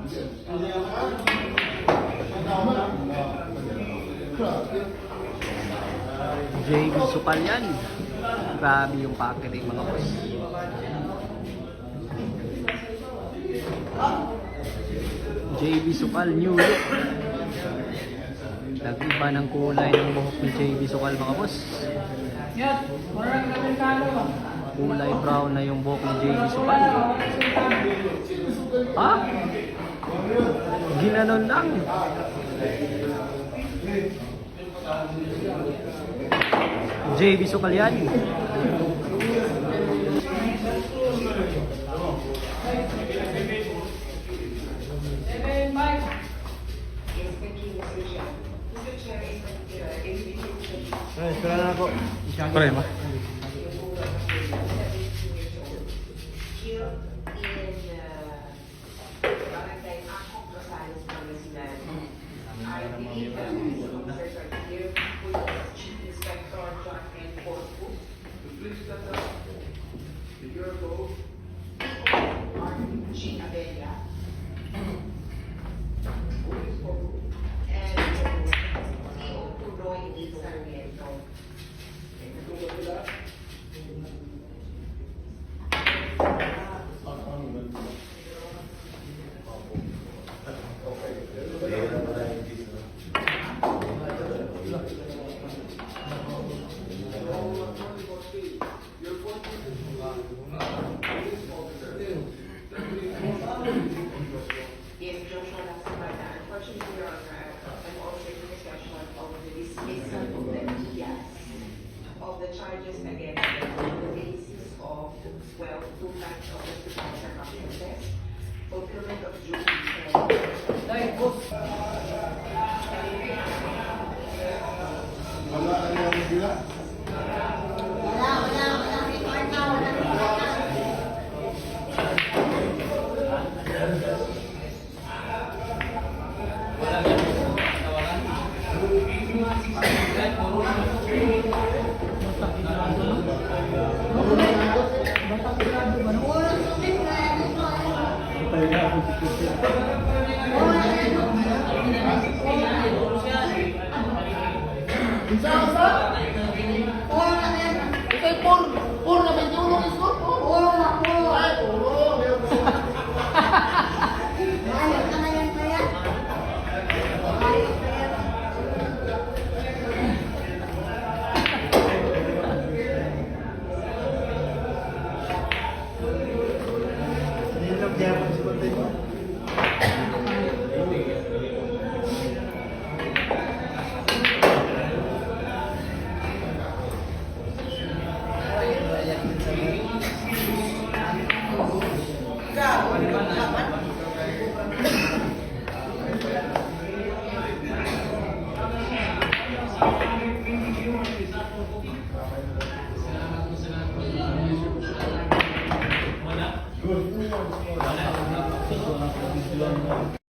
JB Sukal yan. Grabe yung packaging mga boss. JB Sukal New Look. Nag-iba ng kulay ng buhok ni JB Sukal mga boss. Kulay brown na yung buhok ni JB Sukal. Ha? Ginanon lang. JB Sukal yan. Espera na ako. Prema. Charges against them on the basis of, well, 2 times of the circumstances, fulfillment of duties,